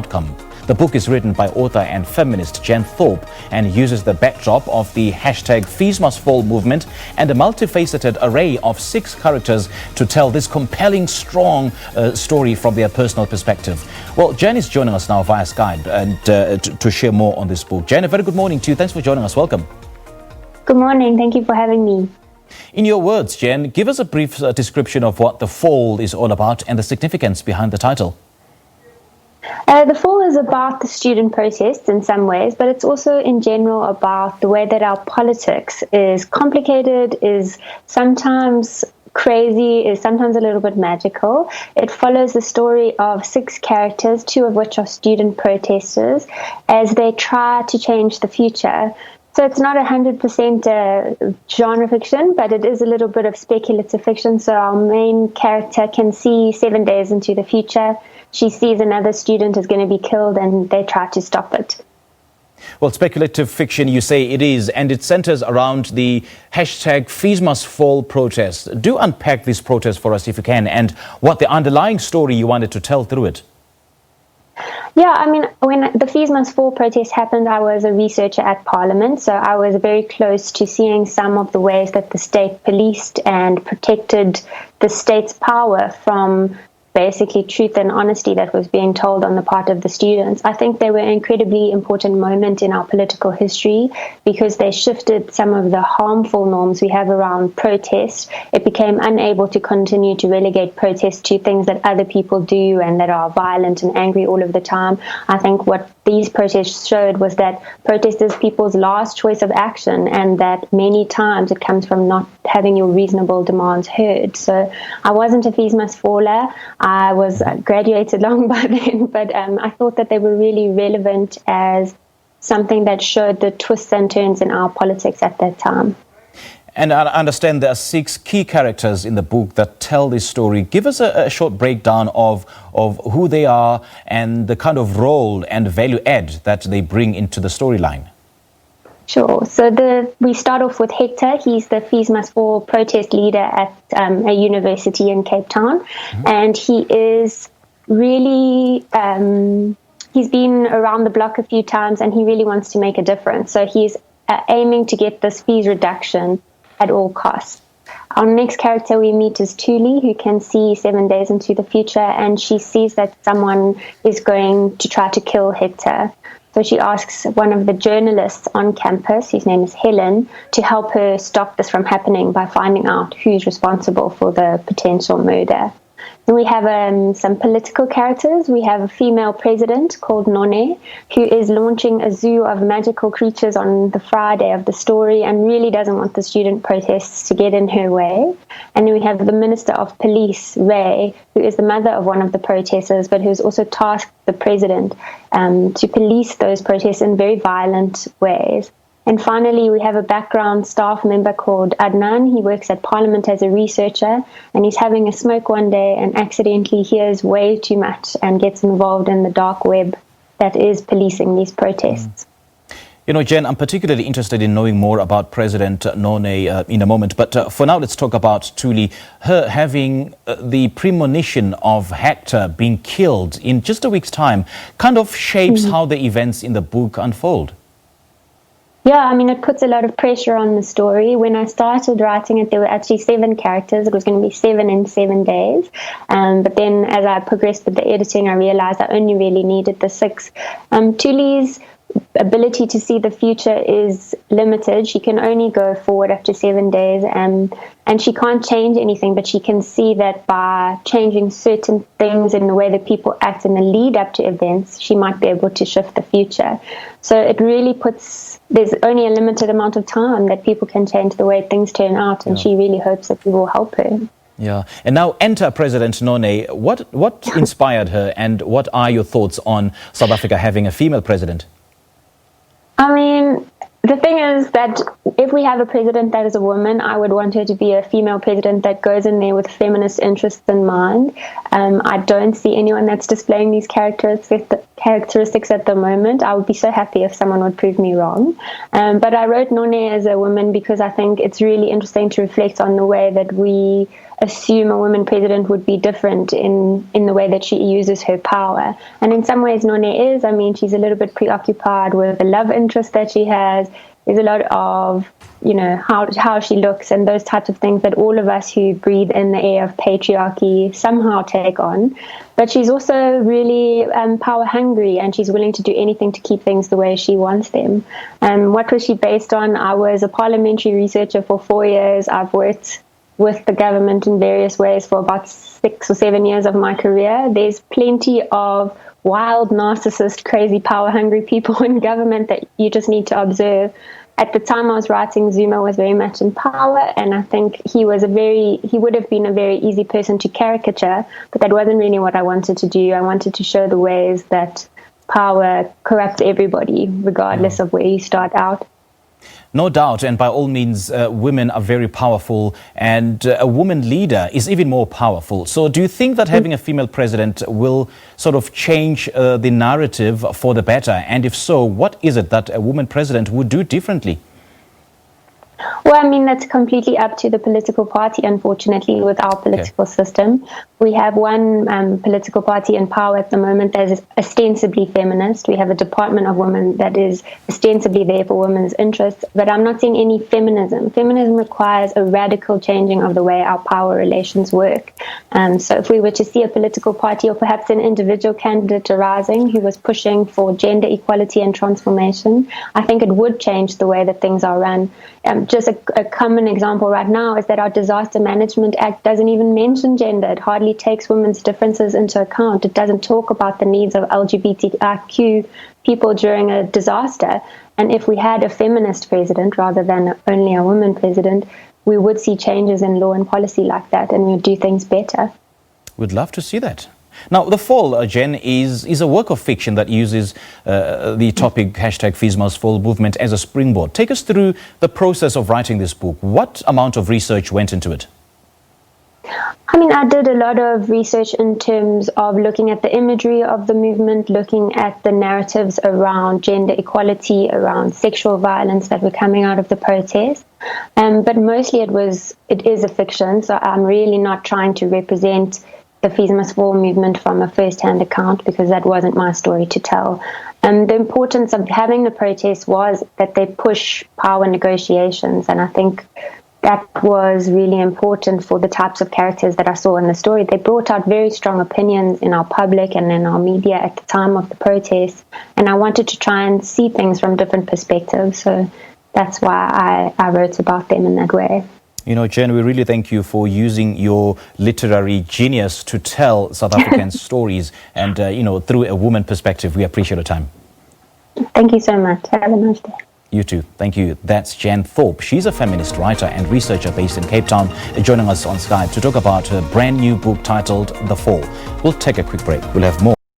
outcome. The book is written by author and feminist Jen Thorpe and uses the backdrop of the hashtag Fees Must Fall movement and a multifaceted array of 6 characters to tell this compelling, strong story from their personal perspective. Well, Jen is joining us now via Skype and to share more on this book. Jen, a very good morning to you. Thanks for joining us. Welcome. Good morning. Thank you for having me. In your words, Jen, give us a brief description of what The Fall is all about and the significance behind the title. The Fall is about the student protests in some ways, but it's also in general about the way that our politics is complicated, is sometimes crazy, is sometimes a little bit magical. It follows the story of 6 characters, 2 of which are student protesters, as they try to change the future. So it's not 100% genre fiction, but it is a little bit of speculative fiction. So our main character can see 7 days into the future. She sees another student is going to be killed and they try to stop it. Well, speculative fiction, you say it is, and it centers around the hashtag Fees Must Fall protest. Do unpack this protest for us if you can, and what the underlying story you wanted to tell through it. Yeah, I mean, when the Fees Must Fall protest happened, I was a researcher at Parliament, so I was very close to seeing some of the ways that the state policed and protected the state's power from basically truth and honesty that was being told on the part of the students. I think they were an incredibly important moment in our political history because they shifted some of the harmful norms we have around protest. It became unable to continue to relegate protest to things that other people do and that are violent and angry all of the time. I think what these protests showed was that protest is people's last choice of action and that many times it comes from not having your reasonable demands heard. So I wasn't a Fees Must Faller. I was graduated long by then, but I thought that they were really relevant as something that showed the twists and turns in our politics at that time. And I understand there are 6 key characters in the book that tell this story. Give us a short breakdown of who they are and the kind of role and value add that they bring into the storyline. Sure. So we start off with Hector. He's the Fees Must Fall protest leader at a university in Cape Town. Mm-hmm. And he is really, he's been around the block a few times and he really wants to make a difference. So he's aiming to get this fees reduction at all costs. Our next character we meet is Thuli, who can see 7 days into the future, and she sees that someone is going to try to kill Hector. So she asks one of the journalists on campus, whose name is Helen, to help her stop this from happening by finding out who's responsible for the potential murder. Then we have some political characters. We have a female president called None, who is launching a zoo of magical creatures on the Friday of the story and really doesn't want the student protests to get in her way. And then we have the Minister of Police, Ray, who is the mother of one of the protesters, but who's also tasked the president to police those protests in very violent ways. And finally, we have a background staff member called Adnan. He works at Parliament as a researcher, and he's having a smoke one day and accidentally hears way too much and gets involved in the dark web that is policing these protests. You know, Jen, I'm particularly interested in knowing more about President None in a moment. But for now, let's talk about Thuli. Her having the premonition of Hector being killed in just a week's time kind of shapes how the events in the book unfold. Yeah, I mean, it puts a lot of pressure on the story. When I started writing it, there were actually 7 characters. It was going to be 7 in 7 days. But then as I progressed with the editing, I realized I only really needed the 6. Thuli's ability to see the future is limited. She can only go forward up to 7 days, and she can't change anything, but she can see that by changing certain things in the way that people act in the lead up to events, she might be able to shift the future. So it really there's only a limited amount of time that people can change the way things turn out, and she really hopes that we will help her. Yeah, and now enter President None. What inspired her, and what are your thoughts on South Africa having a female president? I mean, the thing is that if we have a president that is a woman, I would want her to be a female president that goes in there with feminist interests in mind. I don't see anyone that's displaying these characteristics at the moment. I would be so happy if someone would prove me wrong. But I wrote None as a woman because I think it's really interesting to reflect on the way that we assume a woman president would be different in the way that she uses her power. And in some ways, None is. I mean, she's a little bit preoccupied with the love interest that she has. There's a lot of, how she looks and those types of things that all of us who breathe in the air of patriarchy somehow take on. But she's also really power hungry, and she's willing to do anything to keep things the way she wants them. What was she based on? I was a parliamentary researcher for 4 years. I've worked with the government in various ways for about 6 or 7 years of my career. There's plenty of wild, narcissist, crazy, power-hungry people in government that you just need to observe. At the time I was writing, Zuma was very much in power, and I think he would have been a very easy person to caricature, but that wasn't really what I wanted to do. I wanted to show the ways that power corrupts everybody, regardless of where you start out. No doubt, and by all means, women are very powerful, and a woman leader is even more powerful. So do you think that having a female president will sort of change the narrative for the better? And if so, what is it that a woman president would do differently? Well, I mean, that's completely up to the political party, unfortunately, with our political system. We have one political party in power at the moment that is ostensibly feminist. We have a Department of Women that is ostensibly there for women's interests, but I'm not seeing any feminism. Feminism requires a radical changing of the way our power relations work. So if we were to see a political party or perhaps an individual candidate arising who was pushing for gender equality and transformation, I think it would change the way that things are run. Just a common example right now is that our Disaster Management Act doesn't even mention gender. It hardly takes women's differences into account. It doesn't talk about the needs of LGBTIQ people during a disaster. And if we had a feminist president rather than only a woman president, we would see changes in law and policy like that, and we would do things better. We'd love to see that. Now, The Fall, Jen, is a work of fiction that uses the topic #FeesMustFall movement as a springboard. Take us through the process of writing this book. What amount of research went into it? I mean, I did a lot of research in terms of looking at the imagery of the movement, looking at the narratives around gender equality, around sexual violence that were coming out of the protest. But mostly it is a fiction, so I'm really not trying to represent the Fees Must Fall movement from a first-hand account, because that wasn't my story to tell. The importance of having the protest was that they push power negotiations, and I think that was really important for the types of characters that I saw in the story. They brought out very strong opinions in our public and in our media at the time of the protest, and I wanted to try and see things from different perspectives, so that's why I wrote about them in that way. Jen, we really thank you for using your literary genius to tell South African stories and, through a woman perspective. We appreciate your time. Thank you so much. Have a nice day. You too. Thank you. That's Jen Thorpe. She's a feminist writer and researcher based in Cape Town, joining us on Skype to talk about her brand new book titled The Fall. We'll take a quick break. We'll have more.